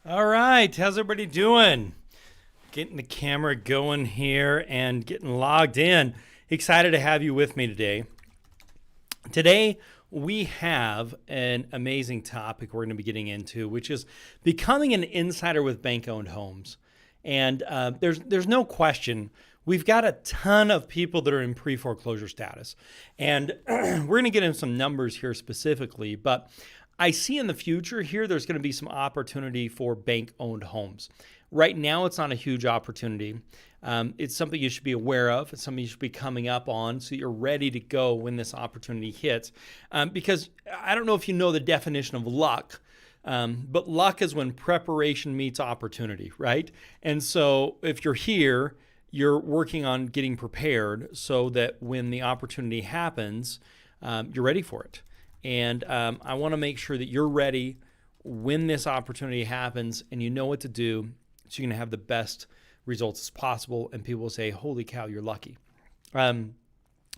All right, how's everybody doing? Getting the camera going here and getting logged in. Excited to have you with me today. Today, we have an amazing topic we're going to be getting into, which is becoming an insider with bank-owned homes. And there's no question, we've got a ton of people that are in pre-foreclosure status. And we're going to get into some numbers here specifically, but I see in the future here, there's going to be some opportunity for bank-owned homes. Right now, it's not a huge opportunity. It's something you should be aware of. It's something you should be coming up on so you're ready to go when this opportunity hits. Because I don't know if you know the definition of luck, but luck is when preparation meets opportunity, right? And so if you're here, you're working on getting prepared so that when the opportunity happens, you're ready for it. And I want to make sure that you're ready when this opportunity happens and you know what to do so you're going to have the best results as possible. And people will say, holy cow, you're lucky. I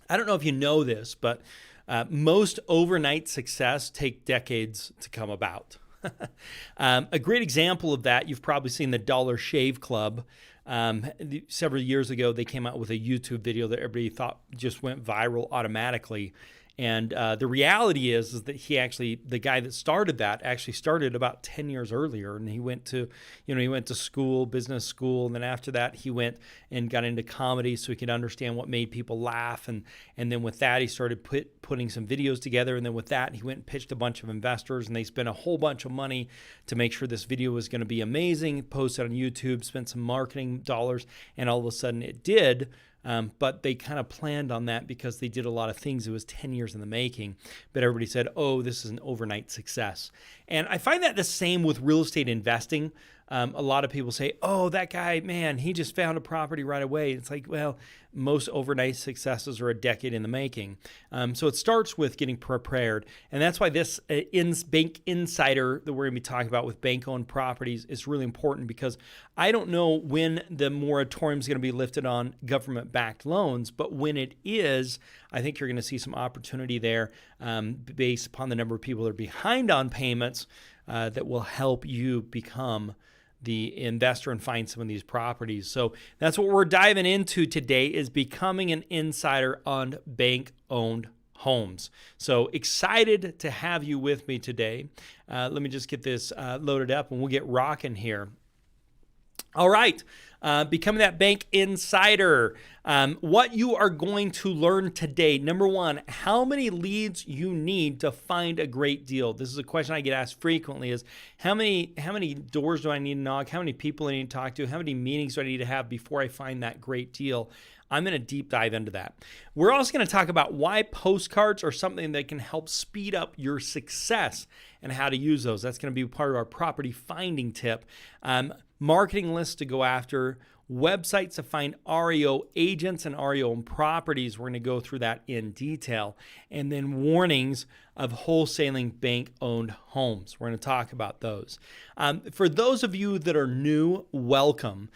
don't know if you know this, but most overnight success take decades to come about. A great example of that, you've probably seen the Dollar Shave Club. Several years ago, they came out with a YouTube video that everybody thought just went viral automatically. And the reality is that the guy that started that actually started about 10 years earlier. And he went to school, business school. And then after that, he went and got into comedy so he could understand what made people laugh. And then with that, he started putting some videos together. And then with that, he went and pitched a bunch of investors. And they spent a whole bunch of money to make sure this video was going to be amazing. Posted on YouTube, spent some marketing dollars. And all of a sudden it did. But they kind of planned on that because they did a lot of things. It was 10 years in the making. But everybody said, oh, this is an overnight success. And I find that the same with real estate investing. A lot of people say, oh, that guy, man, he just found a property right away. It's like, well, most overnight successes are a decade in the making. So it starts with getting prepared. And that's why this bank insider that we're going to be talking about with bank-owned properties is really important, because I don't know when the moratorium is going to be lifted on government-backed loans, but when it is, I think you're going to see some opportunity there based upon the number of people that are behind on payments that will help you become the investor and find some of these properties. So that's what we're diving into today, is becoming an insider on bank-owned homes. So excited to have you with me today. Let me just get this loaded up and we'll get rocking here. All right, becoming that bank insider. What you are going to learn today. Number one, how many leads you need to find a great deal. This is a question I get asked frequently, is how many doors do I need to knock? How many people I need to talk to? How many meetings do I need to have before I find that great deal? I'm going to deep dive into that. We're also going to talk about why postcards are something that can help speed up your success and how to use those. That's going to be part of our property finding tip. Marketing lists to go after, websites to find REO agents and REO properties. We're going to go through that in detail. And then warnings of wholesaling bank-owned homes. We're going to talk about those. For those of you that are new, welcome.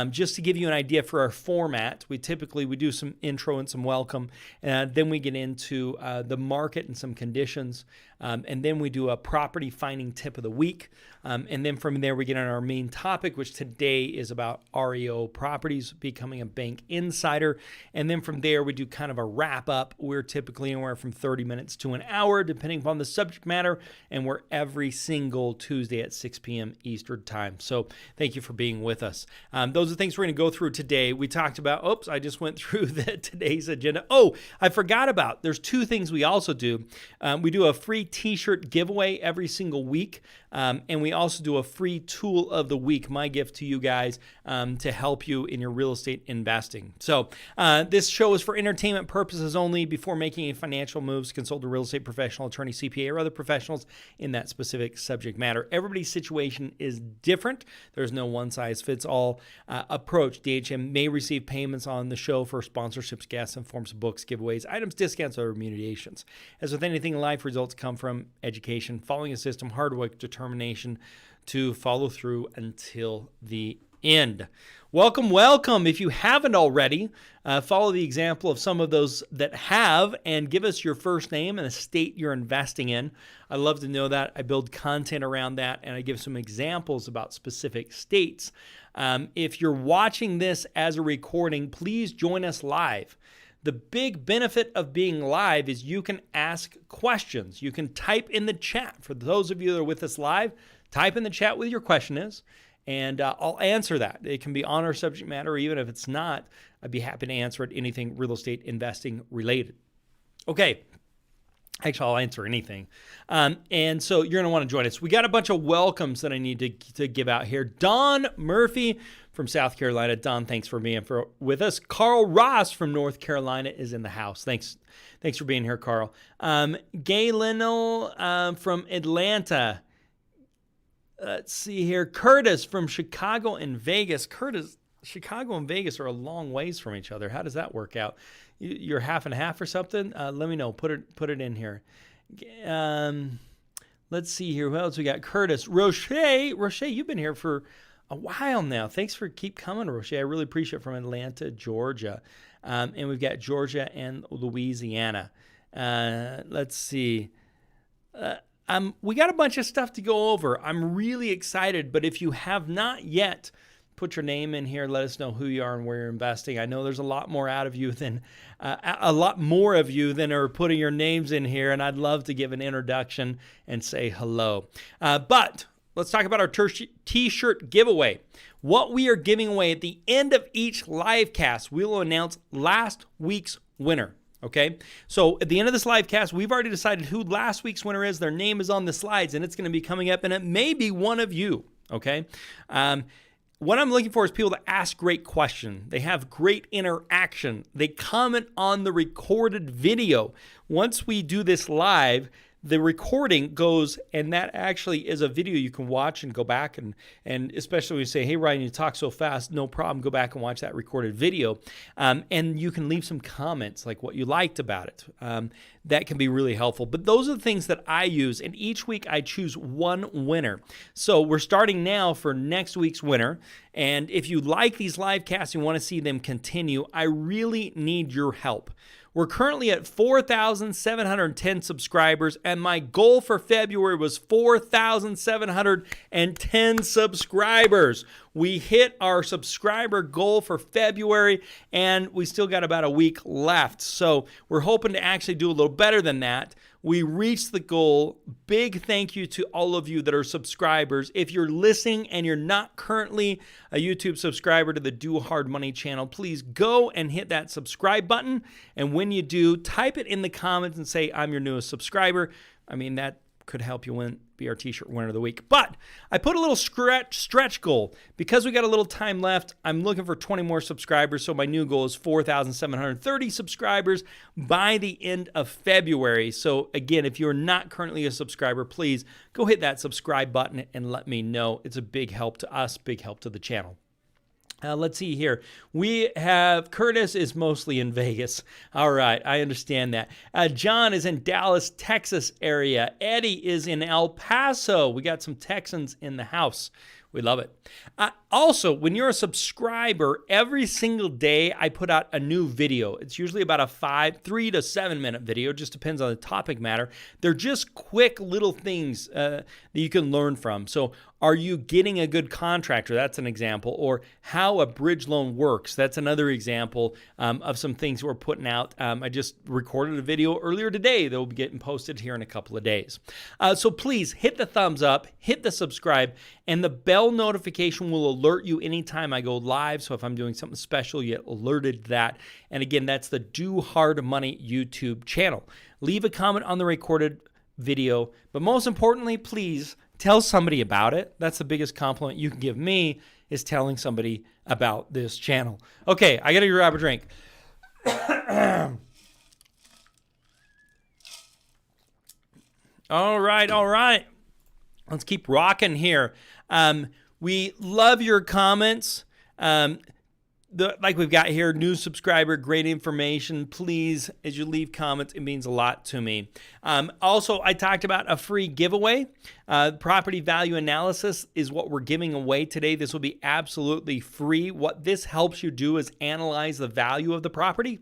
Just to give you an idea for our format, we do some intro and some welcome, and then we get into the market and some conditions, and then we do a property finding tip of the week, and then from there we get on our main topic, which today is about REO properties, becoming a bank insider, and then from there we do kind of a wrap up. We're typically anywhere from 30 minutes to an hour, depending upon the subject matter, and we're every single Tuesday at 6 p.m. Eastern time. So thank you for being with us. Those are things we're going to go through today. We talked about, I just went through today's agenda. Oh, I forgot about, there's two things we also do. We do a free t-shirt giveaway every single week. And we also do a free tool of the week, my gift to you guys, to help you in your real estate investing. So this show is for entertainment purposes only. Before making any financial moves, consult a real estate professional, attorney, CPA, or other professionals in that specific subject matter. Everybody's situation is different. There's no one-size-fits-all approach. DHM may receive payments on the show for sponsorships, guests, and forms of books, giveaways, items, discounts, or remunerations. As with anything in life, results come from education, following a system, hard work, determination to follow through until the end. Welcome, welcome. If you haven't already, follow the example of some of those that have and give us your first name and the state you're investing in. I love to know that. I build content around that, and I give some examples about specific states. If you're watching this as a recording, please join us live. The big benefit of being live is you can ask questions. You can type in the chat. For those of you that are with us live, type in the chat what your question is, and I'll answer that. It can be on our subject matter, or even if it's not, I'd be happy to answer it, anything real estate investing related. Okay. Actually, I'll answer anything. And so you're going to want to join us. We got a bunch of welcomes that I need to give out here. Don Murphy from South Carolina. Don, thanks for being with us. Carl Ross from North Carolina is in the house. Thanks for being here, Carl. Gay Linnell from Atlanta. Let's see here. Curtis from Chicago and Vegas. Curtis, Chicago and Vegas are a long ways from each other. How does that work out? You're half and half or something? Let me know. Put it in here. Let's see here. Who else we got? Curtis. Roche, you've been here for a while now. Thanks for keep coming, Roche. I really appreciate it, from Atlanta, Georgia. And we've got Georgia and Louisiana. Let's see. We got a bunch of stuff to go over. I'm really excited, but if you have not yet put your name in here, let us know who you are and where you're investing. I know there's a lot more of you than are putting your names in here, and I'd love to give an introduction and say hello. But let's talk about our t-shirt giveaway. What we are giving away at the end of each live cast, we will announce last week's winner. Okay, so at the end of this live cast, we've already decided who last week's winner is. Their name is on the slides, and it's going to be coming up, and it may be one of you. Okay. What I'm looking for is people to ask great questions. They have great interaction. They comment on the recorded video. Once we do this live, the recording goes, and that actually is a video you can watch and go back and especially when you say, hey, Ryan, you talk so fast, no problem, go back and watch that recorded video. And you can leave some comments like what you liked about it. That can be really helpful. But those are the things that I use, and each week I choose one winner. So we're starting now for next week's winner. And if you like these live casts and want to see them continue, I really need your help. We're currently at 4,710 subscribers, and my goal for February was 4,710 subscribers. We hit our subscriber goal for February, and we still got about a week left. So we're hoping to actually do a little better than that. We reached the goal. Big thank you to all of you that are subscribers. If you're listening and you're not currently a YouTube subscriber to the Do Hard Money channel, please go and hit that subscribe button. And when you do, type it in the comments and say, I'm your newest subscriber. I mean, that could help you be our t-shirt winner of the week. But I put a little stretch goal. Because we got a little time left, I'm looking for 20 more subscribers. So my new goal is 4,730 subscribers by the end of February. So again, if you're not currently a subscriber, please go hit that subscribe button and let me know. It's a big help to us, big help to the channel. Let's see here. We have Curtis is mostly in Vegas. All right, I understand that. John is in Dallas, Texas area. Eddie is in El Paso. We got some Texans in the house. We love it. Also, when you're a subscriber, every single day I put out a new video. It's usually about a 3 to 7 minute video. Just depends on the topic matter. They're just quick little things that you can learn from. So are you getting a good contractor? That's an example. Or how a bridge loan works. That's another example of some things we're putting out. I just recorded a video earlier today that will be getting posted here in a couple of days. So please hit the thumbs up, hit the subscribe, and the bell notification will alert you anytime I go live. So if I'm doing something special, you get alerted to that. And again, that's the Do Hard Money YouTube channel. Leave a comment on the recorded video. But most importantly, please tell somebody about it. That's the biggest compliment you can give me, is telling somebody about this channel. Okay, I got to grab a drink. All right. Let's keep rocking here. We love your comments. like we've got here, new subscriber, great information. Please, as you leave comments, it means a lot to me. Also, I talked about a free giveaway. Property value analysis is what we're giving away today. This will be absolutely free. What this helps you do is analyze the value of the property.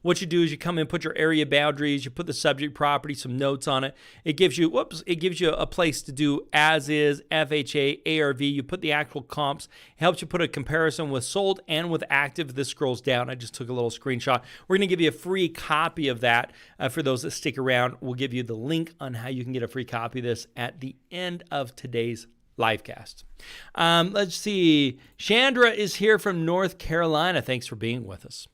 What you do is you come in, put your area boundaries, you put the subject property, some notes on it. It gives you a place to do as is, FHA, ARV. You put the actual comps. It helps you put a comparison with sold and with active. This scrolls down. I just took a little screenshot. We're going to give you a free copy of that for those that stick around. We'll give you the link on how you can get a free copy of this at the end of today's livecast. Let's see. Chandra is here from North Carolina. Thanks for being with us.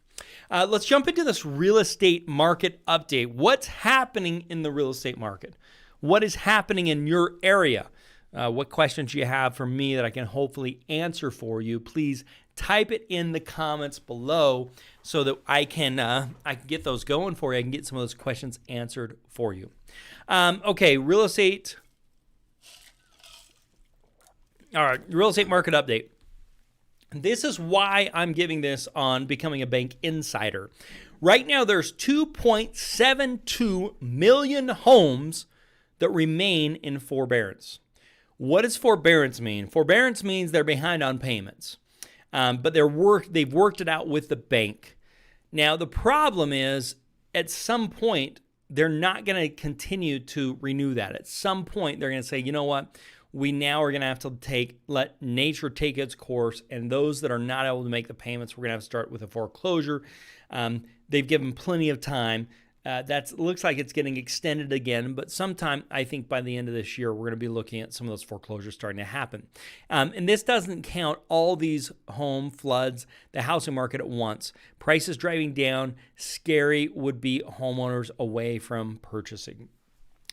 Let's jump into this real estate market update. What's happening in the real estate market? What is happening in your area? What questions you have for me that I can hopefully answer for you? Please type it in the comments below so that I can get those going for you. I can get some of those questions answered for you. Okay, real estate. All right, real estate market update. This is why I'm giving this on Becoming a Bank Insider. Right now, there's 2.72 million homes that remain in forbearance. What does forbearance mean? Forbearance means they're behind on payments, but they've worked it out with the bank. Now, the problem is, at some point, they're not going to continue to renew that. At some point, they're going to say, you know what? We now are going to have to let nature take its course, and those that are not able to make the payments, we're going to have to start with a foreclosure. They've given plenty of time. That looks like it's getting extended again, but sometime, I think by the end of this year, we're going to be looking at some of those foreclosures starting to happen. And this doesn't count all these home floods, the housing market at once. Prices driving down, scary would-be homeowners away from purchasing.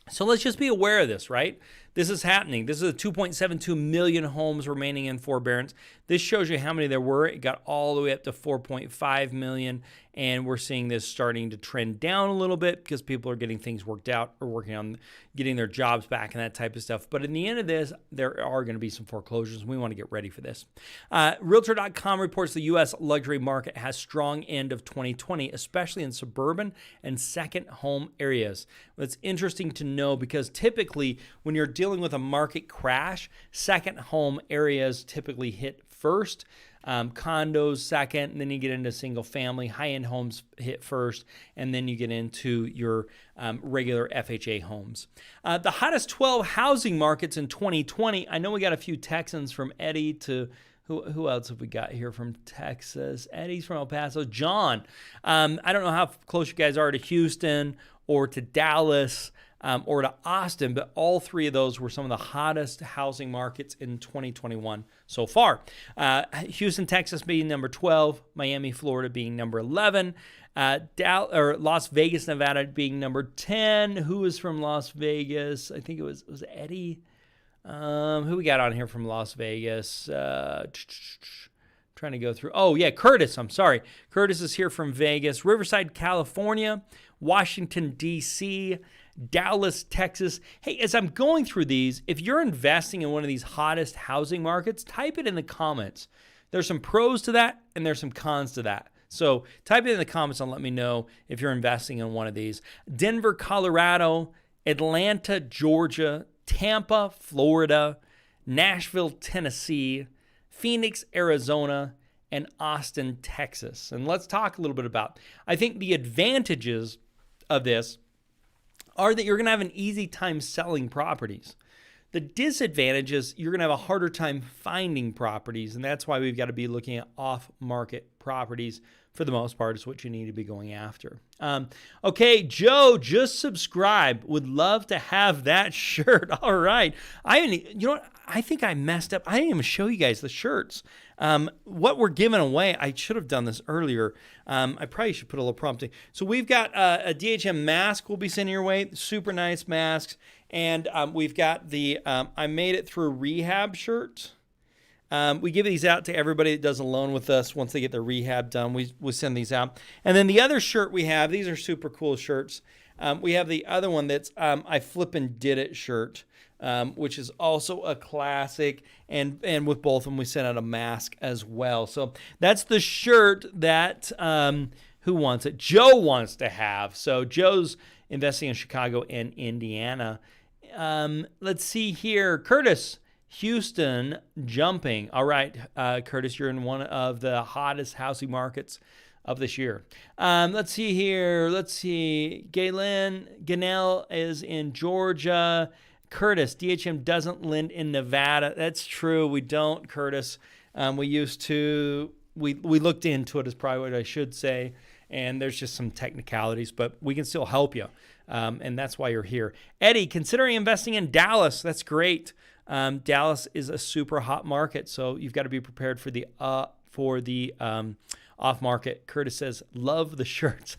So let's just be aware of this, right? This is happening. This is a 2.72 million homes remaining in forbearance. This shows you how many there were. It got all the way up to 4.5 million, and we're seeing this starting to trend down a little bit because people are getting things worked out or working on getting their jobs back and that type of stuff. But in the end of this, there are going to be some foreclosures. We want to get ready for this. Realtor.com reports the U.S. luxury market has strong end of 2020, especially in suburban and second home areas. It's interesting to know because typically when you're dealing with a market crash, second home areas typically hit first, condos second, and then you get into single family. High-end homes hit first, and then you get into your regular FHA homes. The hottest 12 housing markets in 2020. I know we got a few Texans from Eddie to who else have we got here from Texas? Eddie's from El Paso. John. I don't know how close you guys are to Houston or to Dallas. Or to Austin, but all three of those were some of the hottest housing markets in 2021 so far. Houston, Texas being number 12, Miami, Florida being number 11, Las Vegas, Nevada being number 10. Who is from Las Vegas? I think it was Eddie. Who we got on here from Las Vegas? Trying to go through. Oh, yeah, Curtis. I'm sorry. Curtis is here from Vegas. Riverside, California, Washington, D.C., Dallas, Texas. Hey, as I'm going through these, if you're investing in one of these hottest housing markets, type it in the comments. There's some pros to that, and there's some cons to that. So type it in the comments and let me know if you're investing in one of these. Denver, Colorado, Atlanta, Georgia, Tampa, Florida, Nashville, Tennessee, Phoenix, Arizona, and Austin, Texas. And let's talk a little bit about, I think the advantages of this are that you're going to have an easy time selling properties. The disadvantages, you're going to have a harder time finding properties, and that's why we've got to be looking at off-market properties for the most part is what you need to be going after. Okay, Joe, just subscribe. Would love to have that shirt. All right. You know what? I think I messed up. I didn't even show you guys the shirts. What we're giving away, I should have done this earlier. I probably should put a little prompting. So we've got a DHM mask we'll be sending your way. Super nice masks. And we've got the I Made It Through Rehab shirt. We give these out to everybody that does a loan with us. Once they get their rehab done, we send these out. And then the other shirt we have, these are super cool shirts. We have the other one that's I Flippin' Did It shirt. which is also a classic. And with both of them, we sent out a mask as well. So that's the shirt that who wants it? Joe wants to have. So Joe's investing in Chicago and Indiana. Let's see here. Curtis, Houston jumping. All right, Curtis, you're in one of the hottest housing markets of this year. Let's see here. Let's see. Ganell is in Georgia. Curtis, DHM doesn't lend in Nevada. That's true. We don't, Curtis. We used to. We looked into it is probably what I should say. And there's just some technicalities, but we can still help you. And that's why you're here. Eddie, considering investing in Dallas. That's great. Dallas is a super hot market, so you've got to be prepared for the off market. Curtis says, love the shirts.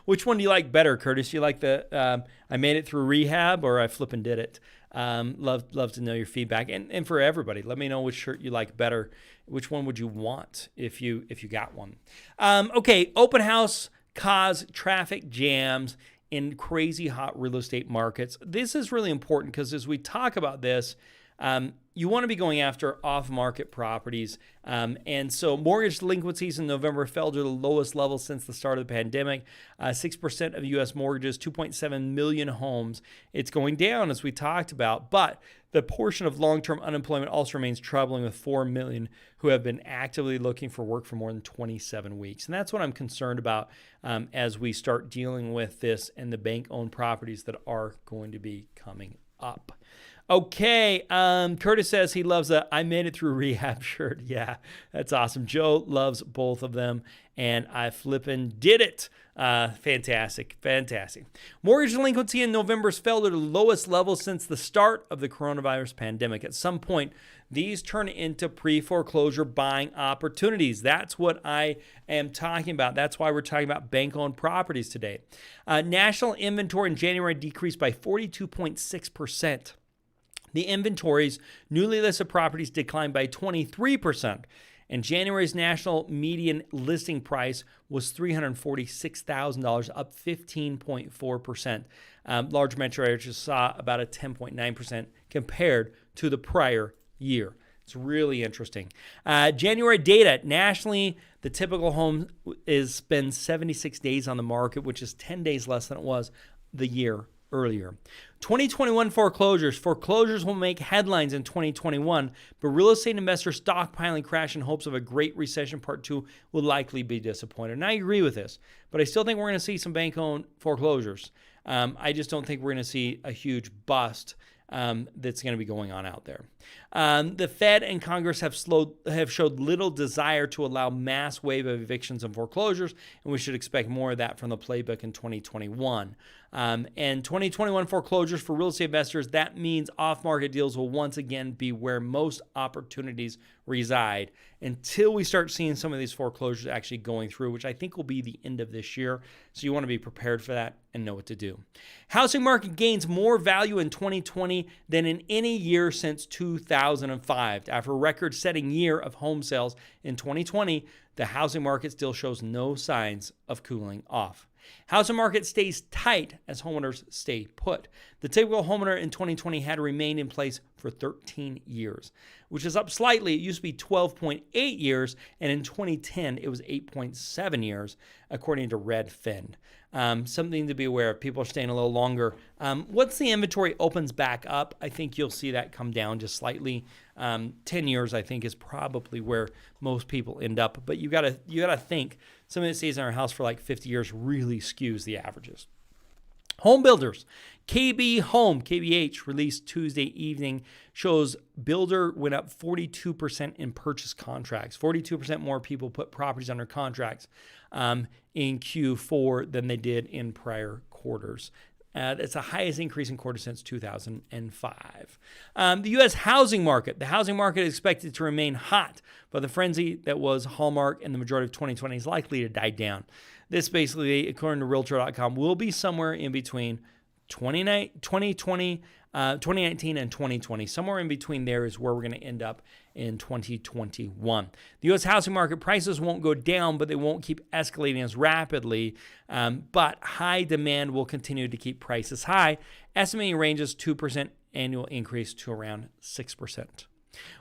Which one do you like better, Curtis? You like the I made it through rehab or I flippin' did it? Love to know your feedback. And for everybody, let me know which shirt you like better. Which one would you want if you got one? Okay, open house cause traffic jams in crazy hot real estate markets. This is really important because as we talk about this, you want to be going after off-market properties. And so mortgage delinquencies in November fell to the lowest level since the start of the pandemic. 6% of U.S. mortgages, 2.7 million homes. It's going down, as we talked about. But the portion of long-term unemployment also remains troubling, with 4 million who have been actively looking for work for more than 27 weeks. And that's what I'm concerned about as we start dealing with this and the bank-owned properties that are going to be coming up. Okay, Curtis says he loves a I made it through rehab shirt. Yeah, that's awesome. Joe loves both of them, and I flippin' did it. Fantastic. Mortgage delinquency in November fell to the lowest level since the start of the coronavirus pandemic. At some point, these turn into pre-foreclosure buying opportunities. That's what I am talking about. That's why we're talking about bank-owned properties today. National inventory in January decreased by 42.6%. The inventory's newly listed properties declined by 23%, and January's national median listing price was $346,000, up 15.4%. Large metro areas saw about a 10.9% compared to the prior year. It's really interesting. January data, nationally, the typical home spends 76 days on the market, which is 10 days less than it was the year earlier. 2021 foreclosures. Foreclosures will make headlines in 2021, but real estate investors stockpiling crash in hopes of a great recession part 2 will likely be disappointed. And I agree with this, but I still think we're going to see some bank-owned foreclosures. I just don't think we're going to see a huge bust that's going to be going on out there. The Fed and Congress have showed little desire to allow mass wave of evictions and foreclosures, and we should expect more of that from the playbook in 2021. And 2021 foreclosures for real estate investors, that means off-market deals will once again be where most opportunities reside until we start seeing some of these foreclosures actually going through, which I think will be the end of this year. So you want to be prepared for that and know what to do. Housing market gains more value in 2020 than in any year since 2005. After a record-setting year of home sales in 2020, the housing market still shows no signs of cooling off. Housing market stays tight as homeowners stay put. The typical homeowner in 2020 had remained in place for 13 years, which is up slightly. It used to be 12.8 years, and in 2010, it was 8.7 years, according to Redfin. Something to be aware of. People are staying a little longer. Once the inventory opens back up, I think you'll see that come down just slightly. 10 years, I think, is probably where most people end up. But you gotta think somebody that stays in our house for like 50 years really skews the averages. Home builders. KB Home, KBH, released Tuesday evening, shows builder went up 42% in purchase contracts. 42% more people put properties under contracts in Q4 than they did in prior quarters. It's the highest increase in quarter since 2005. The U.S. housing market. The housing market is expected to remain hot, but the frenzy that was hallmark in the majority of 2020 is likely to die down. This basically, according to Realtor.com, will be somewhere in between 2019 and 2020. Somewhere in between there is where we're going to end up in 2021. The U.S. housing market prices won't go down, but they won't keep escalating as rapidly. But high demand will continue to keep prices high. Estimating ranges 2% annual increase to around 6%.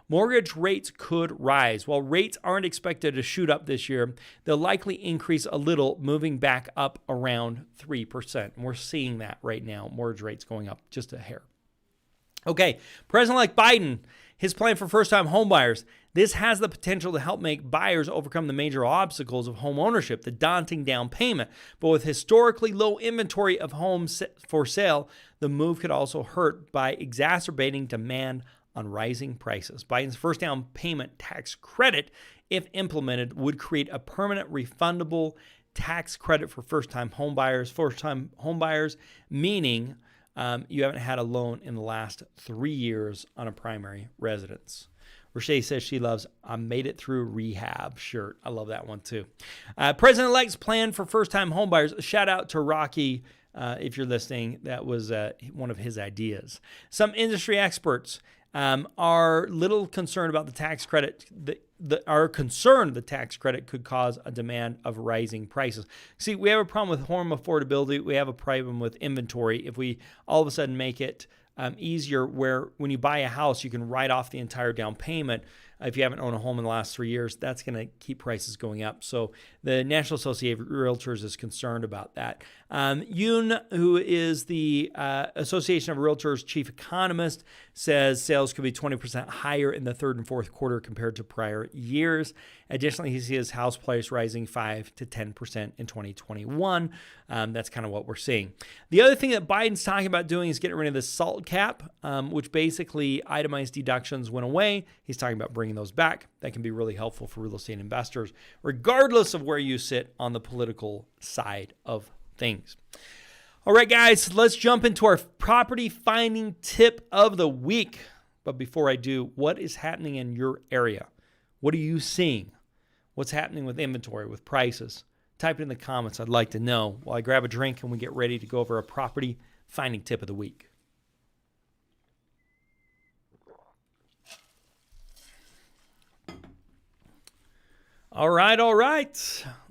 Mortgage rates could rise. While rates aren't expected to shoot up this year, they'll likely increase a little, moving back up around 3%. And we're seeing that right now, mortgage rates going up just a hair. Okay, President-elect Biden, his plan for first-time homebuyers. This has the potential to help make buyers overcome the major obstacles of home ownership, the daunting down payment. But with historically low inventory of homes for sale, the move could also hurt by exacerbating demand on rising prices. Biden's first down payment tax credit, if implemented, would create a permanent refundable tax credit for first-time homebuyers. First-time homebuyers, meaning you haven't had a loan in the last 3 years on a primary residence. Roche says she loves "I made it through rehab" shirt. I love that one too. President-elect's plan for first-time homebuyers. Shout out to Rocky if you're listening. That was one of his ideas. Some industry experts are little concerned about the tax credit. Are concerned the tax credit could cause a demand of rising prices. See, we have a problem with home affordability. We have a problem with inventory. If we all of a sudden make it easier where when you buy a house, you can write off the entire down payment. If you haven't owned a home in the last 3 years, that's going to keep prices going up. So the National Association of Realtors is concerned about that. Yoon, who is the Association of Realtors chief economist, says sales could be 20% higher in the third and fourth quarter compared to prior years. Additionally, he sees house price rising 5 to 10% in 2021. That's kind of what we're seeing. The other thing that Biden's talking about doing is getting rid of the SALT cap, which basically itemized deductions went away. He's talking about bringing those back. That can be really helpful for real estate investors, regardless of where you sit on the political side of things. All right, guys, let's jump into our property finding tip of the week. But before I do, what is happening in your area? What are you seeing? What's happening with inventory, with prices? Type it in the comments. I'd like to know while I grab a drink and we get ready to go over a property finding tip of the week. All right.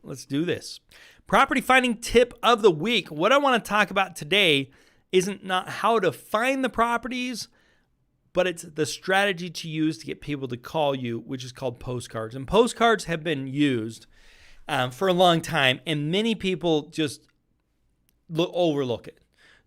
Let's do this. Property finding tip of the week. What I want to talk about today isn't not how to find the properties, but it's the strategy to use to get people to call you, which is called postcards. And postcards have been used for a long time, and many people just overlook it.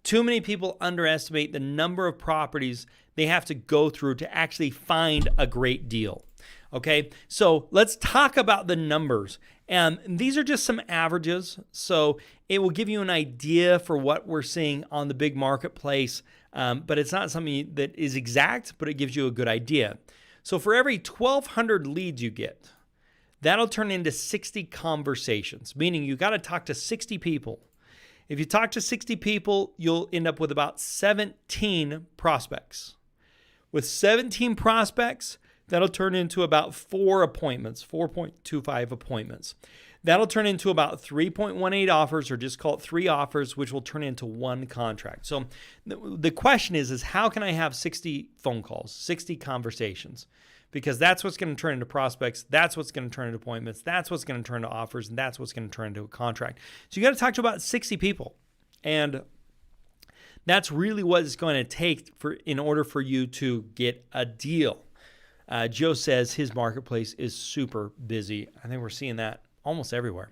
Too many people underestimate the number of properties they have to go through to actually find a great deal. Okay, so let's talk about the numbers. And these are just some averages, so it will give you an idea for what we're seeing on the big marketplace, but it's not something that is exact, but it gives you a good idea. So for every 1,200 leads you get, that'll turn into 60 conversations, meaning you got to talk to 60 people. If you talk to 60 people, you'll end up with about 17 prospects. With 17 prospects, that'll turn into about 4 appointments, 4.25 appointments. That'll turn into about 3.18 offers, or just call it 3 offers, which will turn into 1 contract. So the question is how can I have 60 phone calls, 60 conversations? Because that's what's going to turn into prospects. That's what's going to turn into appointments. That's what's going to turn into offers. And that's what's going to turn into a contract. So you got to talk to about 60 people. And that's really what it's going to take in order for you to get a deal. Joe says his marketplace is super busy. I think we're seeing that almost everywhere.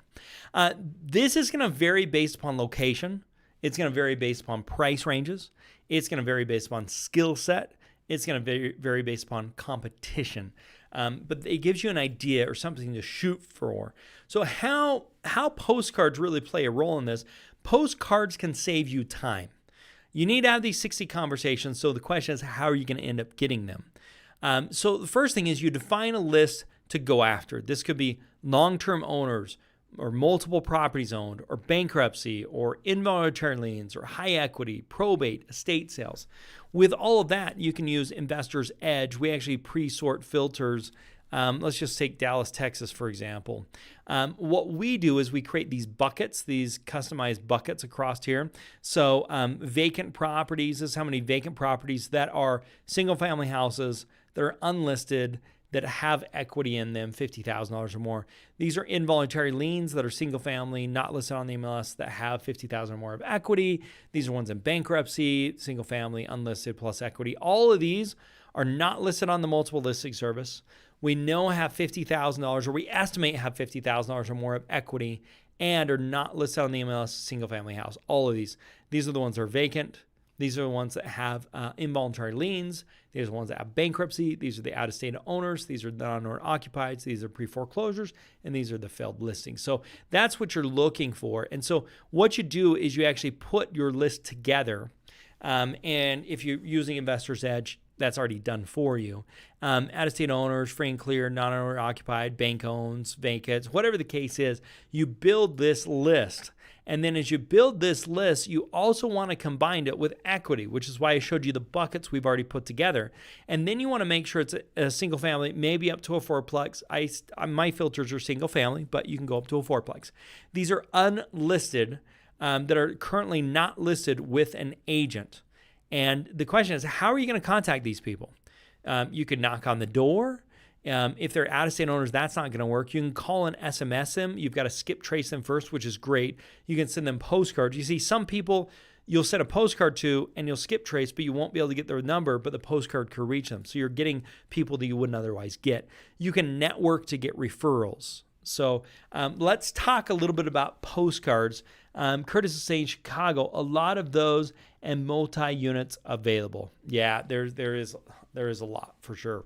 This is going to vary based upon location. It's going to vary based upon price ranges. It's going to vary based upon skill set. It's going to vary based upon competition. But it gives you an idea or something to shoot for. So how postcards really play a role in this? Postcards can save you time. You need to have these 60 conversations. So the question is, how are you going to end up getting them? So the first thing is you define a list to go after. This could be long-term owners or multiple properties owned or bankruptcy or involuntary liens or high equity, probate, estate sales. With all of that, you can use Investor's Edge. We actually pre-sort filters. Let's just take Dallas, Texas, for example. What we do is we create these buckets, these customized buckets across here. So vacant properties, this is how many vacant properties that are single-family houses that are unlisted that have equity in them, $50,000 or more. These are involuntary liens that are single family, not listed on the MLS, that have $50,000 or more of equity. These are ones in bankruptcy, single family, unlisted plus equity. All of these are not listed on the multiple listing service. We know have $50,000, or we estimate have $50,000 or more of equity, and are not listed on the MLS single family house. All of these are the ones that are vacant. These are the ones that have involuntary liens. These are the ones that have bankruptcy. These are the out-of-state owners. These are the non-owner occupieds. These are pre-foreclosures, and these are the failed listings. So that's what you're looking for. And so what you do is you actually put your list together. And if you're using Investor's Edge, that's already done for you. Out-of-state owners, free and clear, non-owner occupied, bank owns, vacants, whatever the case is, you build this list. And then as you build this list, you also want to combine it with equity, which is why I showed you the buckets we've already put together. And then you want to make sure it's a single family, maybe up to a fourplex. My filters are single family, but you can go up to a fourplex. These are unlisted that are currently not listed with an agent. And the question is, how are you going to contact these people? You could knock on the door. If they're out-of-state owners, that's not going to work. You can call and SMS them. You've got to skip trace them first, which is great. You can send them postcards. You see, some people you'll send a postcard to and you'll skip trace, but you won't be able to get their number, but the postcard could reach them. So you're getting people that you wouldn't otherwise get. You can network to get referrals. So let's talk a little bit about postcards. Curtis is saying Chicago, a lot of those and multi-units available. Yeah, there is a lot for sure.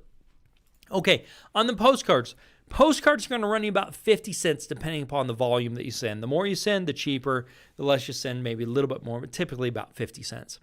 Okay, on the postcards are going to run you about 50 cents depending upon the volume that you send. The more you send, the cheaper. The less you send, maybe a little bit more, but typically about 50 cents.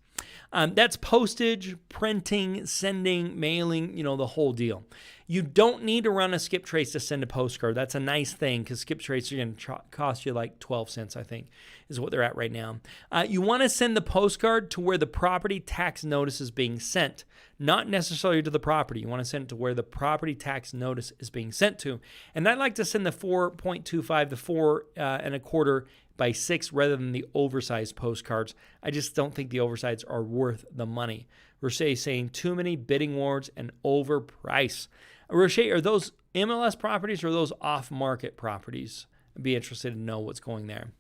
That's postage, printing, sending, mailing, the whole deal. You don't need to run a skip trace to send a postcard. That's a nice thing because skip trace are going to cost you like 12 cents, I think, is what they're at right now. You want to send the postcard to where the property tax notice is being sent, not necessarily to the property. You want to send it to where the property tax notice is being sent to. And I like to send the 4.25 to 4 and a quarter by 6 rather than the oversized postcards. I just don't think the oversized are worth the money. Roche saying too many bidding wars and overpriced. Roche, are those MLS properties or are those off-market properties? I'd be interested to know what's going there.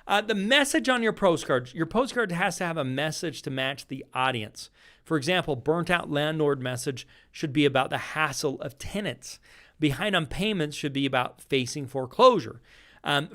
The message on your postcard has to have a message to match the audience. For example, burnt out landlord message should be about the hassle of tenants. Behind on payments should be about facing foreclosure.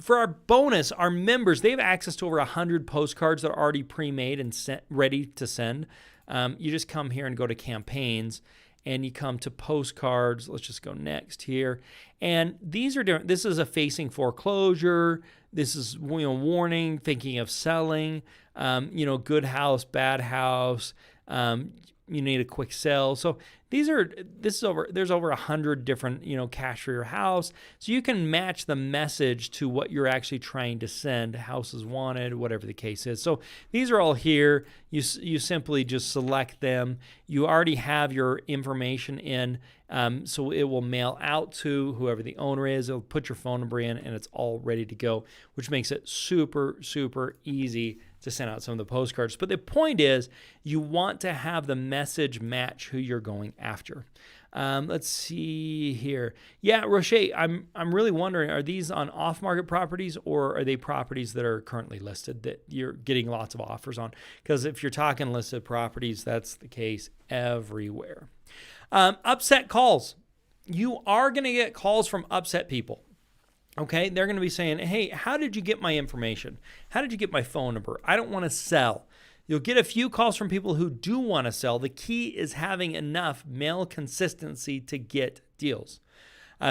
For our bonus, our members, they have access to over 100 postcards that are already pre-made and ready to send. You just come here and go to campaigns and you come to postcards. Let's just go next here. And these are different. This is a facing foreclosure. This is warning, thinking of selling, good house, bad house. You need a quick sell. So there's over 100 different, cash for your house. So you can match the message to what you're actually trying to send. Houses wanted, whatever the case is. So these are all here. You simply just select them. You already have your information in. So it will mail out to whoever the owner is. It'll put your phone number in and it's all ready to go, which makes it super, super easy to send out some of the postcards. But the point is you want to have the message match who you're going after. Let's see here. Yeah, Roche, I'm really wondering, are these on off-market properties or are they properties that are currently listed that you're getting lots of offers on? Because if you're talking listed properties, that's the case everywhere. Upset calls. You are going to get calls from upset people. Okay, they're going to be saying, hey, how did you get my information? How did you get my phone number? I don't want to sell. You'll get a few calls from people who do want to sell. The key is having enough mail consistency to get deals.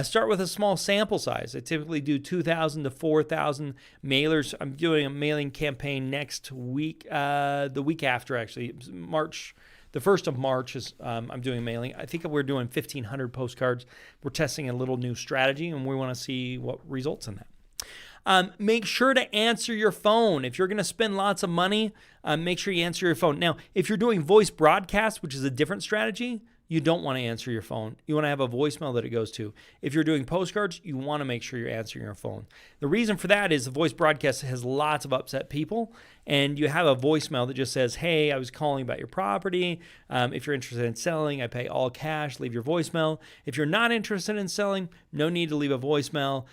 Start with a small sample size. I typically do 2,000 to 4,000 mailers. I'm doing a mailing campaign next week, the week after actually, March. The 1st of March is I'm doing mailing. I think we're doing 1,500 postcards. We're testing a little new strategy, and we want to see what results in that. Make sure to answer your phone. If you're going to spend lots of money, make sure you answer your phone. Now, if you're doing voice broadcast, which is a different strategy, you don't want to answer your phone. You want to have a voicemail that it goes to. If you're doing postcards, you want to make sure you're answering your phone. The reason for that is the voice broadcast has lots of upset people, and you have a voicemail that just says, hey, I was calling about your property. If you're interested in selling, I pay all cash. Leave your voicemail. If you're not interested in selling, no need to leave a voicemail.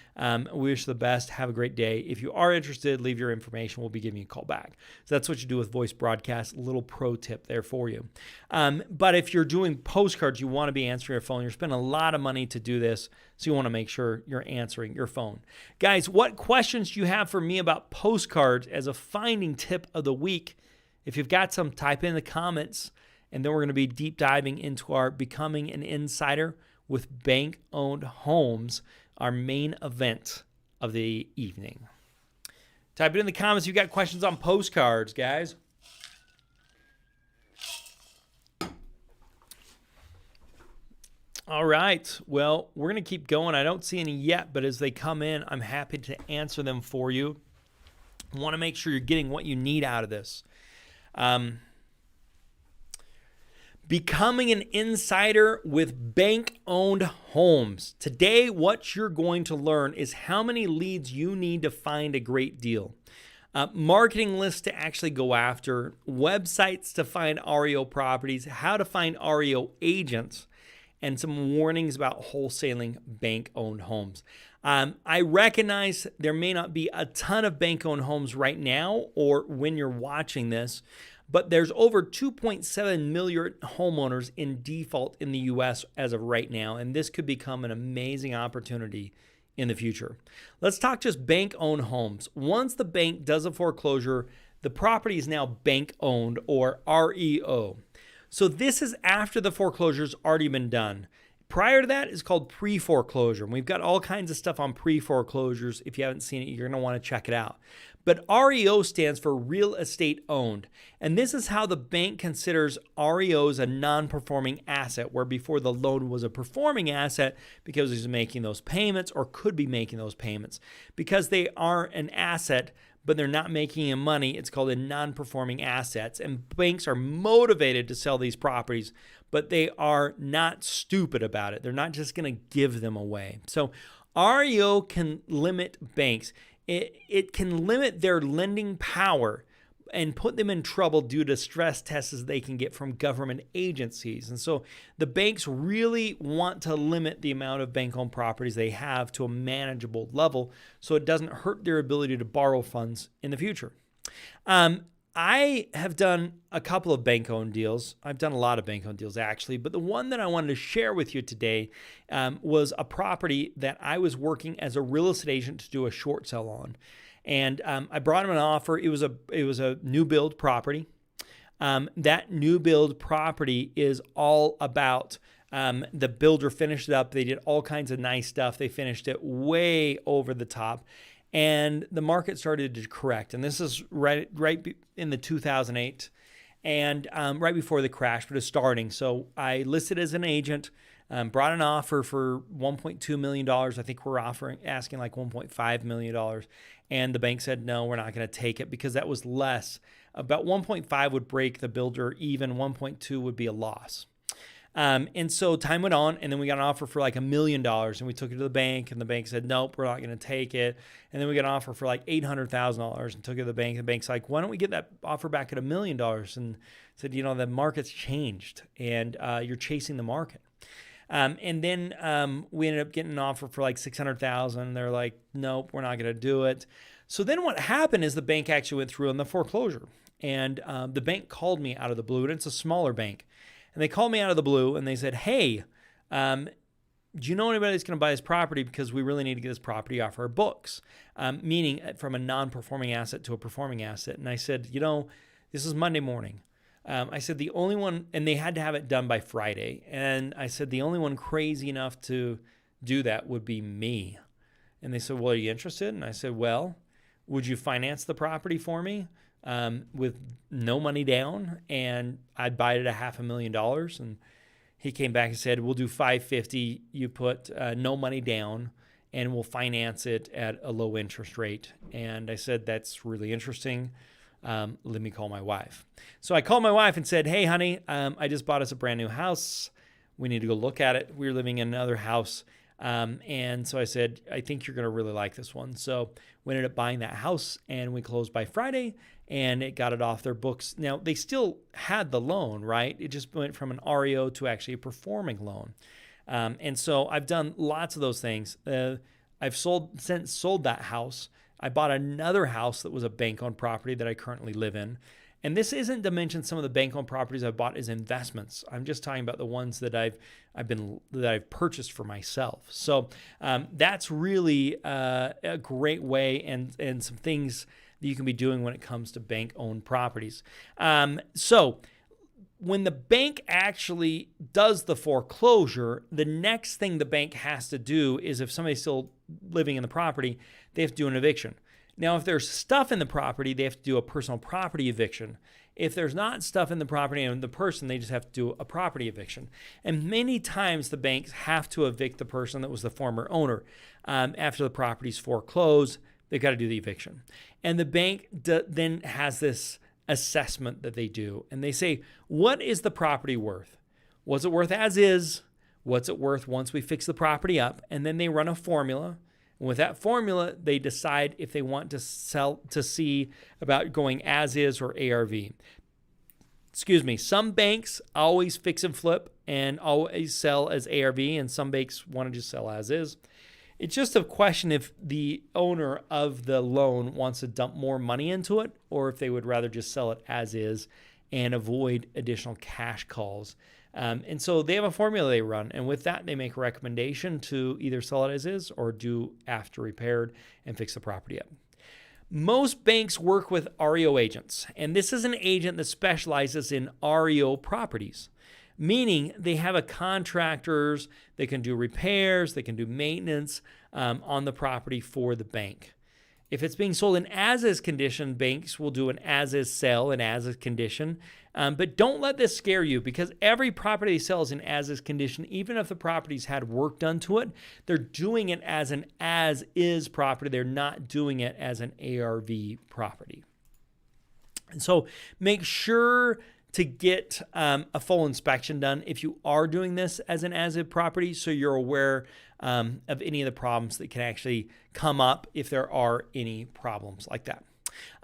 We wish you the best. Have a great day. If you are interested, leave your information. We'll be giving you a call back. So that's what you do with voice broadcast. A little pro tip there for you. But if you're doing postcards, you want to be answering your phone. You're spending a lot of money to do this, so you want to make sure you're answering your phone. Guys, what questions do you have for me about postcards as a finding tip of the week? If you've got some, type in the comments, and then we're going to be deep diving into our Becoming an Insider with Bank-Owned Homes, our main event of the evening. Type it in the comments if you've got questions on postcards, guys. All right. Well, we're going to keep going. I don't see any yet, but as they come in, I'm happy to answer them for you. I want to make sure you're getting what you need out of this. Becoming an Insider with Bank-Owned Homes. Today, what you're going to learn is how many leads you need to find a great deal. Marketing lists to actually go after, websites to find REO properties, how to find REO agents, and some warnings about wholesaling bank-owned homes. I recognize there may not be a ton of bank-owned homes right now or when you're watching this, but there's over 2.7 million homeowners in default in the U.S. as of right now, and this could become an amazing opportunity in the future. Let's talk just bank-owned homes. Once the bank does a foreclosure, the property is now bank-owned or REO. So this is after the foreclosure's already been done. Prior to that is called pre-foreclosure. And we've got all kinds of stuff on pre-foreclosures. If you haven't seen it, you're going to want to check it out. But REO stands for real estate owned. And this is how the bank considers REOs a non-performing asset, where before the loan was a performing asset because he's making those payments or could be making those payments. Because they are an asset, but they're not making any money, it's called a non-performing assets. And banks are motivated to sell these properties, but they are not stupid about it. They're not just going to give them away. So REO can limit banks. It can limit their lending power and put them in trouble due to stress tests they can get from government agencies. And so the banks really want to limit the amount of bank-owned properties they have to a manageable level so it doesn't hurt their ability to borrow funds in the future. I have done a couple of bank-owned deals. I've done a lot of bank-owned deals, actually, but the one that I wanted to share with you today was a property that I was working as a real estate agent to do a short sale on. And I brought him an offer. It was a new build property. That new build property is all about the builder finished it up. They did all kinds of nice stuff. They finished it way over the top. And the market started to correct. And this is right in the 2008 and right before the crash, but it's starting. So I listed as an agent, brought an offer for $1.2 million. I think we're asking like $1.5 million. And the bank said, no, we're not going to take it because that was less. About 1.5 would break the builder even, 1.2 would be a loss. And so time went on, and then we got an offer for like $1 million, and we took it to the bank, and the bank said, nope, we're not going to take it. And then we got an offer for like $800,000 and took it to the bank. The bank's like, why don't we get that offer back at $1 million? And said, the market's changed, and you're chasing the market. And then we ended up getting an offer for like $600,000. They're like, nope, we're not going to do it. So then what happened is the bank actually went through on the foreclosure, and the bank called me out of the blue, and it's a smaller bank. And they called me out of the blue and they said, hey, do you know anybody that's going to buy this property? Because we really need to get this property off our books, meaning from a non-performing asset to a performing asset. And I said, this is Monday morning. I said, the only one, and they had to have it done by Friday. And I said, the only one crazy enough to do that would be me. And they said, well, are you interested? And I said, well, would you finance the property for me? With no money down, and I'd buy it at $500,000. And he came back and said, we'll do $550,000. You put no money down, and we'll finance it at a low interest rate. And I said, that's really interesting. Let me call my wife. So I called my wife and said, hey, honey, I just bought us a brand new house. we need to go look at it. We were living in another house. And so I said, I think you're going to really like this one. So we ended up buying that house, and we closed by Friday, and it got it off their books. Now, they still had the loan, right? It just went from an REO to actually a performing loan. And so I've done lots of those things. I've since sold that house. I bought another house that was a bank-owned property that I currently live in. And this isn't to mention some of the bank-owned properties I've bought as investments. I'm just talking about the ones that I've purchased for myself. So that's really a great way, and some things that you can be doing when it comes to bank-owned properties. So when the bank actually does the foreclosure, the next thing the bank has to do is, if somebody's still living in the property, they have to do an eviction. Now, if there's stuff in the property, they have to do a personal property eviction. If there's not stuff in the property and the person, they just have to do a property eviction. And many times the banks have to evict the person that was the former owner. After the property's foreclosed, they've got to do the eviction. And the bank then has this assessment that they do. And they say, what is the property worth? What's it worth as is? What's it worth once we fix the property up? And then they run a formula. And with that formula, they decide if they want to see about going as is or ARV. Some banks always fix and flip and always sell as ARV, and some banks want to just sell as is. It's just a question if the owner of the loan wants to dump more money into it, or if they would rather just sell it as is and avoid additional cash calls. And so they have a formula they run, and with that, they make a recommendation to either sell it as is or do after repaired and fix the property up. Most banks work with REO agents, and this is an agent that specializes in REO properties, meaning they have a contractors that can do repairs, they can do maintenance on the property for the bank. If it's being sold in as-is condition, banks will do an as-is sale in as-is condition. But don't let this scare you, because every property they sell is in as-is condition. Even if the property's had work done to it, they're doing it as an as-is property. They're not doing it as an ARV property. And so make sure to get a full inspection done if you are doing this as an as-is property, so you're aware of any of the problems that can actually come up if there are any problems like that.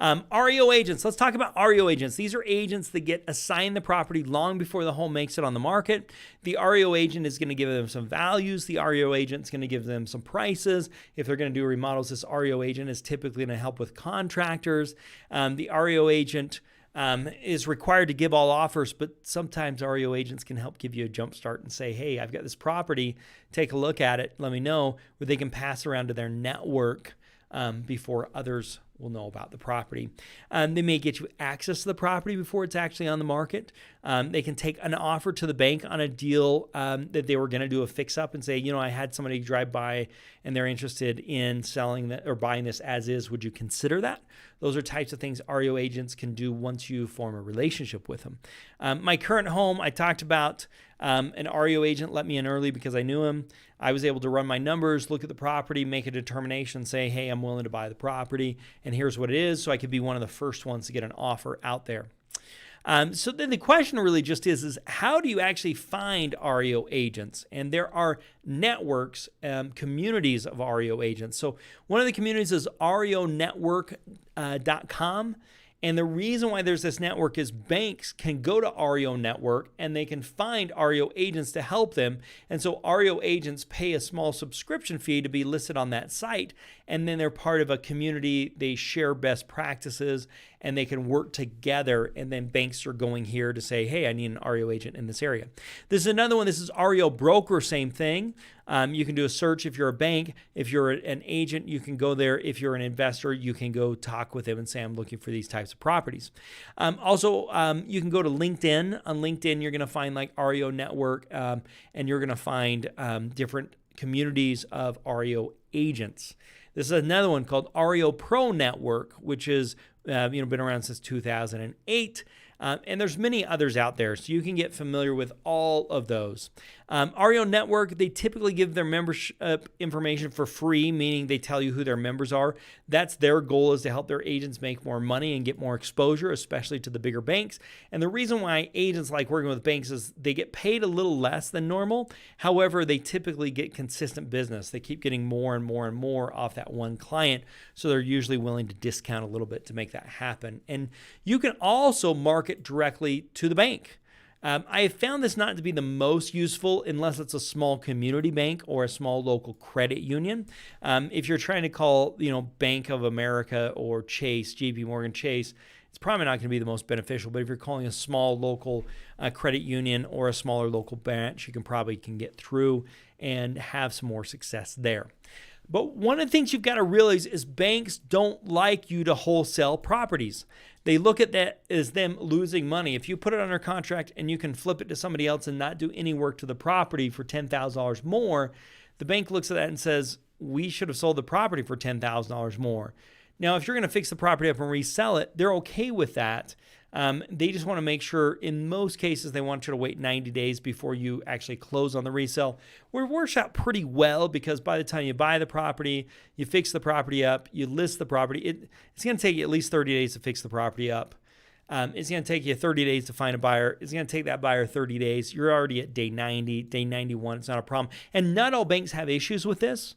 REO agents. Let's talk about REO agents. These are agents that get assigned the property long before the home makes it on the market. The REO agent is going to give them some values. The REO agent is going to give them some prices. If they're going to do remodels, this REO agent is typically going to help with contractors. The REO agent is required to give all offers, but sometimes REO agents can help give you a jump start and say, hey, I've got this property, take a look at it, let me know, where they can pass around to their network before others will know about the property. They may get you access to the property before it's actually on the market. They can take an offer to the bank on a deal that they were going to do a fix up and say, I had somebody drive by and they're interested in selling that or buying this as is. Would you consider that? Those are types of things REO agents can do once you form a relationship with them. My current home, I talked about an REO agent let me in early because I knew him. I was able to run my numbers, look at the property, make a determination, say, hey, I'm willing to buy the property, and here's what it is, so I could be one of the first ones to get an offer out there. So then the question really just is how do you actually find REO agents? And there are networks, communities of REO agents. So one of the communities is reonetwork.com. And the reason why there's this network is banks can go to REO Network and they can find REO agents to help them. And so REO agents pay a small subscription fee to be listed on that site. And then they're part of a community. They share best practices and they can work together. And then banks are going here to say, hey, I need an REO agent in this area. This is another one. This is REO Broker, same thing. You can do a search if you're a bank. If you're an agent, you can go there. If you're an investor, you can go talk with them and say, I'm looking for these types of properties. Also, you can go to LinkedIn. On LinkedIn, you're going to find like REO Network, and you're going to find different communities of REO agents. This is another one called REO Pro Network, which is been around since 2008. And there's many others out there, so you can get familiar with all of those. REO Network, they typically give their membership information for free, meaning they tell you who their members are. That's their goal, is to help their agents make more money and get more exposure, especially to the bigger banks. And the reason why agents like working with banks is they get paid a little less than normal. However, they typically get consistent business. They keep getting more and more and more off that one client, so they're usually willing to discount a little bit to make that happen. And you can also market directly to the bank. I have found this not to be the most useful unless it's a small community bank or a small local credit union. If you're trying to call, Bank of America or Chase, JP Morgan Chase, it's probably not going to be the most beneficial. But if you're calling a small local credit union or a smaller local branch, you can get through and have some more success there. But one of the things you've got to realize is banks don't like you to wholesale properties. They look at that as them losing money. If you put it under contract and you can flip it to somebody else and not do any work to the property for $10,000 more, the bank looks at that and says, we should have sold the property for $10,000 more. Now, if you're going to fix the property up and resell it, they're okay with that. They just want to make sure, in most cases, they want you to wait 90 days before you actually close on the resale. It works out pretty well because by the time you buy the property, you fix the property up, you list the property, it's going to take you at least 30 days to fix the property up. It's going to take you 30 days to find a buyer. It's going to take that buyer 30 days. You're already at day 90, day 91. It's not a problem. And not all banks have issues with this.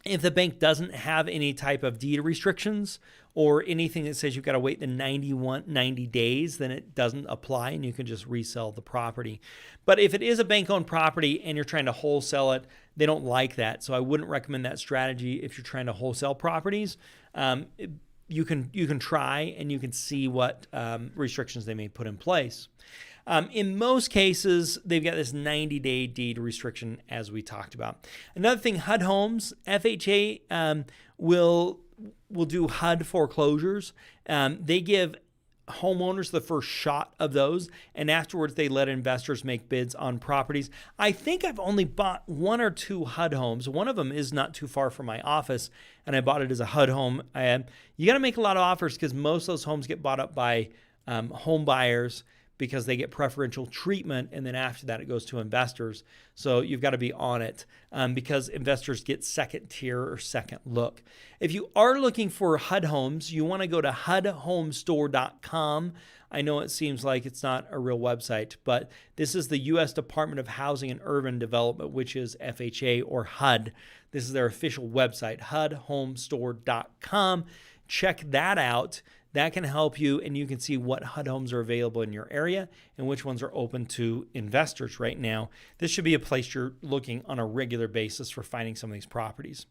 If the bank doesn't have any type of deed restrictions or anything that says you've got to wait the 90 days, then it doesn't apply and you can just resell the property. But if it is a bank-owned property and you're trying to wholesale it, they don't like that. So I wouldn't recommend that strategy if you're trying to wholesale properties. You can try and you can see what restrictions they may put in place. In most cases, they've got this 90-day deed restriction, as we talked about. Another thing, HUD homes, FHA will do HUD foreclosures. They give homeowners the first shot of those, and afterwards they let investors make bids on properties. I think I've only bought one or two HUD homes. One of them is not too far from my office, and I bought it as a HUD home. You got to make a lot of offers because most of those homes get bought up by home buyers, because they get preferential treatment, and then after that it goes to investors. So you've got to be on it because investors get second tier or second look. If you are looking for HUD homes, you want to go to HUDhomestore.com. I know it seems like it's not a real website, but this is the U.S. Department of Housing and Urban Development, which is FHA or HUD. This is their official website, HUDhomestore.com. Check that out. That can help you, and you can see what HUD homes are available in your area and which ones are open to investors right now. This should be a place you're looking on a regular basis for finding some of these properties.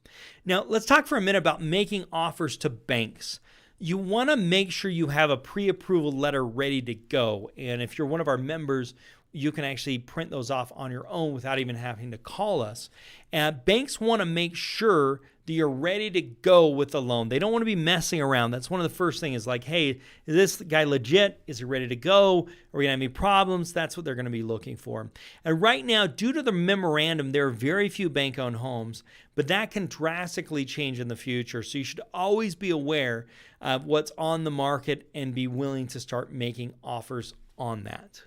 Now, let's talk for a minute about making offers to banks. You want to make sure you have a pre-approval letter ready to go, and if you're one of our members, you can actually print those off on your own without even having to call us. Banks want to make sure that you're ready to go with the loan. They don't want to be messing around. That's one of the first things is like, hey, is this guy legit? Is he ready to go? Are we going to have any problems? That's what they're going to be looking for. And right now, due to the memorandum, there are very few bank-owned homes, but that can drastically change in the future. So you should always be aware of what's on the market and be willing to start making offers on that.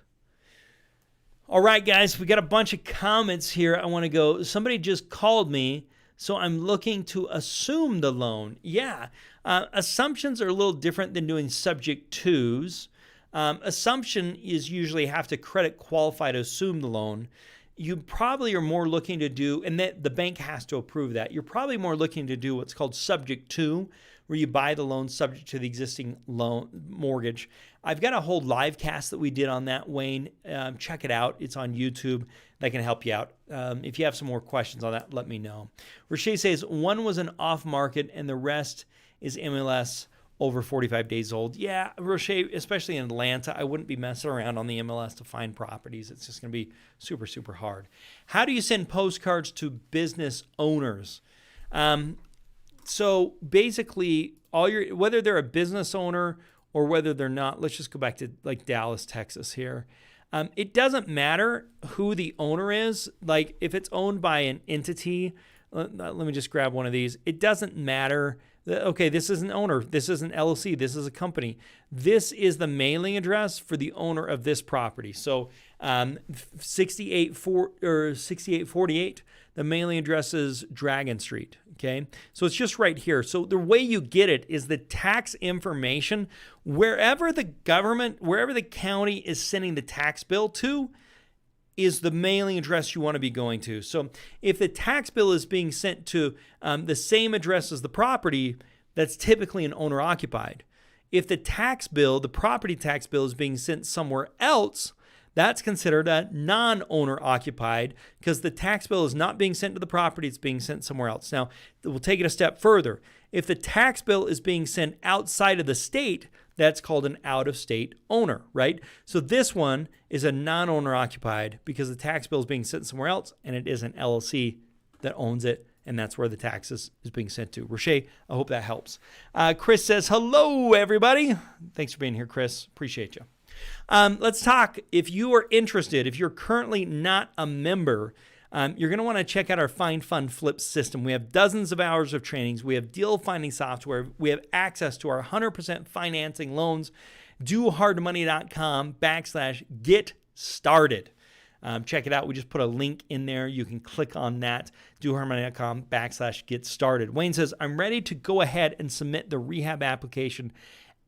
All right, guys, we got a bunch of comments here. I want to go. Somebody just called me, so I'm looking to assume the loan. Yeah, assumptions are a little different than doing subject twos. Assumption is usually have to credit qualify to assume the loan. You probably are more looking to do, and that the bank has to approve that. You're probably more looking to do what's called subject to, where you buy the loan subject to the existing loan mortgage. I've got a whole live cast that we did on that, Wayne. Check it out. It's on YouTube. That can help you out. If you have some more questions on that, let me know. Rashay says, one was an off market and the rest is MLS over 45 days old. Yeah, Rashay, especially in Atlanta, I wouldn't be messing around on the MLS to find properties. It's just going to be super, super hard. How do you send postcards to business owners? So basically, whether they're a business owner or whether they're not, let's just go back to like Dallas, Texas here. It doesn't matter who the owner is. Like if it's owned by an entity, let me just grab one of these. It doesn't matter Okay, this is an owner. This is an LLC. This is a company. This is the mailing address for the owner of this property. So 6848, the mailing address is Dragon Street. Okay, so it's just right here. So the way you get it is the tax information wherever the county is sending the tax bill to is the mailing address you want to be going to. So if the tax bill is being sent to the same address as the property, that's typically an owner occupied. If the property tax bill is being sent somewhere else, that's considered a non-owner occupied because the tax bill is not being sent to the property, it's being sent somewhere else. Now, we'll take it a step further. If the tax bill is being sent outside of the state, that's called an out-of-state owner, right? So this one is a non-owner occupied because the tax bill is being sent somewhere else and it is an LLC that owns it, and that's where the taxes is being sent to. Roche, I hope that helps. Chris says, hello, everybody. Thanks for being here, Chris. Appreciate you. Let's talk. If you are interested, if you're currently not a member, you're going to want to check out our Find Fund Flip system. We have dozens of hours of trainings. We have deal finding software. We have access to our 100% financing loans. DoHardMoney.com/get started. Check it out. We just put a link in there. You can click on that. DoHardMoney.com/get started. Wayne says, I'm ready to go ahead and submit the rehab application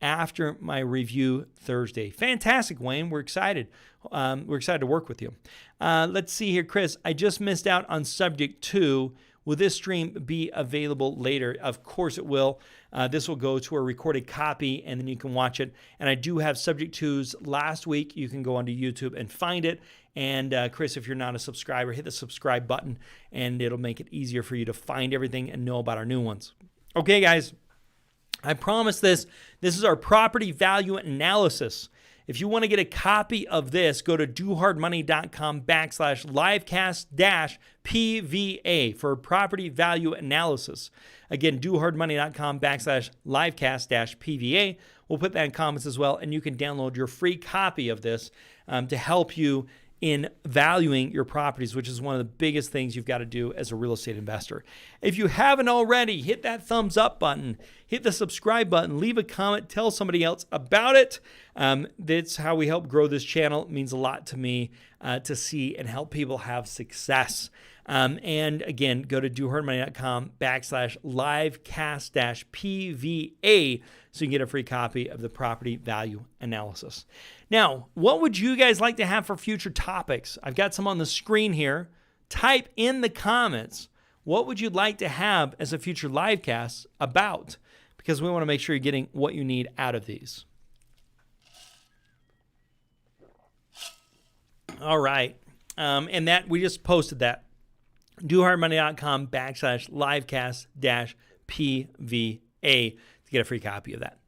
after my review Thursday. Fantastic, Wayne. We're excited. We're excited to work with you. Let's see here, Chris. I just missed out on subject 2. Will this stream be available later? Of course it will. This will go to a recorded copy, and then you can watch it. And I do have subject 2s last week. You can go onto YouTube and find it. And Chris, if you're not a subscriber, hit the subscribe button, and it'll make it easier for you to find everything and know about our new ones. Okay, guys. I promise this. This is our property value analysis. If you want to get a copy of this, go to dohardmoney.com/livecast-PVA for property value analysis. Again, dohardmoney.com/livecast-PVA. We'll put that in comments as well, and you can download your free copy of this to help you in valuing your properties, which is one of the biggest things you've got to do as a real estate investor. If you haven't already, hit that thumbs up button, hit the subscribe button, leave a comment, tell somebody else about it. That's how we help grow this channel. It means a lot to me to see and help people have success. And again, go to dohardmoney.com/livecast-PVA so you can get a free copy of the property value analysis. Now, what would you guys like to have for future topics? I've got some on the screen here. Type in the comments, what would you like to have as a future live cast about? Because we want to make sure you're getting what you need out of these. All right. And that we just posted that. dohardmoney.com/livecast-PVA to get a free copy of that.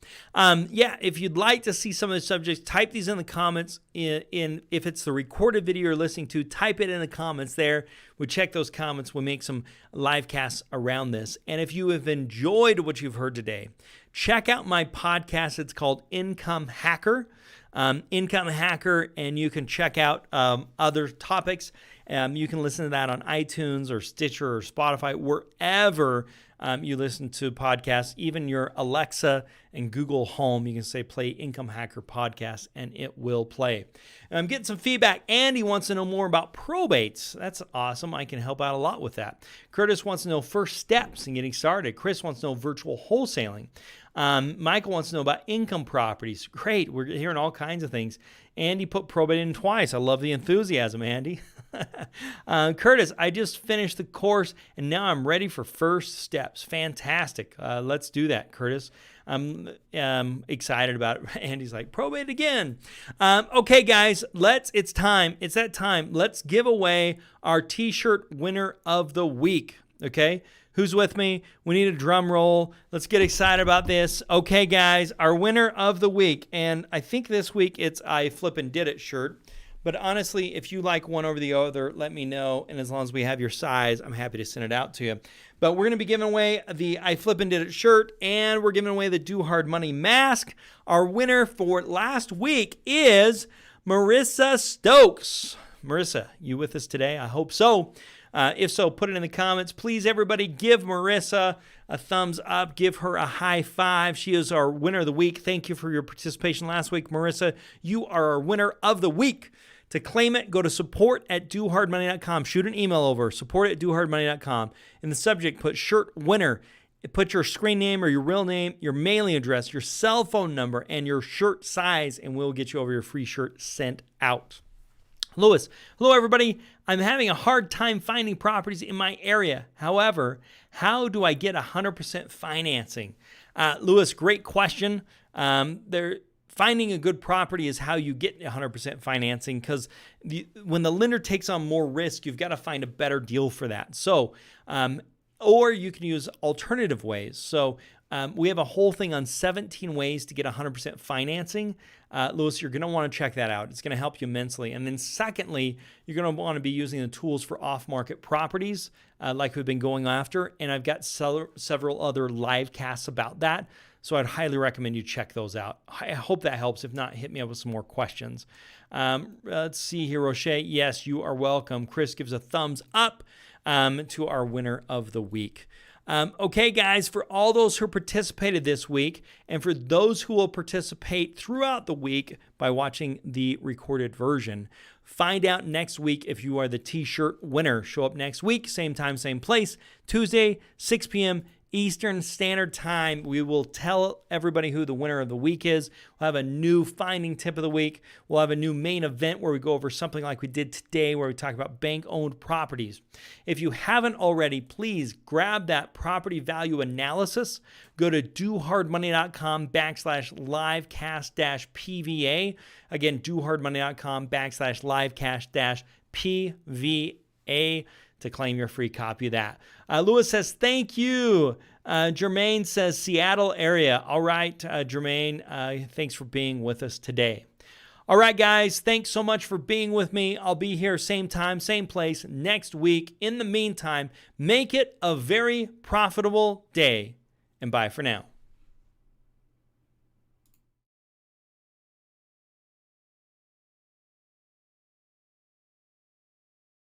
If you'd like to see some of the subjects, type these in the comments. If it's the recorded video you're listening to, type it in the comments there. We check those comments. We'll make some live casts around this. And if you have enjoyed what you've heard today, check out my podcast. It's called Income Hacker. Income Hacker, and you can check out other topics. You can listen to that on iTunes or Stitcher or Spotify, wherever you listen to podcasts. Even your Alexa and Google Home, you can say play Income Hacker podcast, and it will play. And I'm getting some feedback. Andy wants to know more about probates. That's awesome. I can help out a lot with that. Curtis wants to know first steps in getting started. Chris wants to know virtual wholesaling. Michael wants to know about income properties. Great. We're hearing all kinds of things. Andy put probate in twice. I love the enthusiasm, Andy. Curtis, I just finished the course and now I'm ready for first steps. Fantastic. Let's do that, Curtis. I'm excited about it. Andy's like, probate again. Okay, guys, it's time. It's that time. Let's give away our t-shirt winner of the week. Okay. Who's with me? We need a drum roll. Let's get excited about this. Okay, guys, our winner of the week. And I think this week it's I Flippin' Did It shirt. But honestly, if you like one over the other, let me know. And as long as we have your size, I'm happy to send it out to you. But we're going to be giving away the I Flippin' Did It shirt. And we're giving away the Do Hard Money mask. Our winner for last week is Marissa Stokes. Marissa, you with us today? I hope so. If so, put it in the comments. Please, everybody, give Marissa a thumbs up. Give her a high five. She is our winner of the week. Thank you for your participation last week, Marissa. You are our winner of the week. To claim it, go to support@dohardmoney.com. Shoot an email over, support@dohardmoney.com. In the subject, put shirt winner. Put your screen name or your real name, your mailing address, your cell phone number, and your shirt size, and we'll get you over your free shirt sent out. Lewis, hello everybody. I'm having a hard time finding properties in my area. However, how do I get 100% financing? Lewis, great question. Finding a good property is how you get 100% financing, because when the lender takes on more risk, you've got to find a better deal for that. So, or you can use alternative ways. So we have a whole thing on 17 ways to get 100% financing. Lewis, you're going to want to check that out. It's going to help you immensely. And then secondly, you're going to want to be using the tools for off-market properties like we've been going after. And I've got several other live casts about that. So I'd highly recommend you check those out. I hope that helps. If not, hit me up with some more questions. Let's see here, Roche. Yes, you are welcome. Chris gives a thumbs up to our winner of the week. Okay, guys, for all those who participated this week, and for those who will participate throughout the week by watching the recorded version, find out next week if you are the t-shirt winner. Show up next week, same time, same place, Tuesday, 6 p.m. Eastern Standard Time. We will tell everybody who the winner of the week is. We'll have a new finding tip of the week. We'll have a new main event where we go over something like we did today, where we talk about bank-owned properties. If you haven't already, please grab that property value analysis. Go to dohardmoney.com/livecast-PVA. Again, dohardmoney.com/livecast-PVA. to claim your free copy of that. Lewis says, thank you. Jermaine says, Seattle area. All right, Jermaine, thanks for being with us today. All right, guys, thanks so much for being with me. I'll be here same time, same place next week. In the meantime, make it a very profitable day, and bye for now.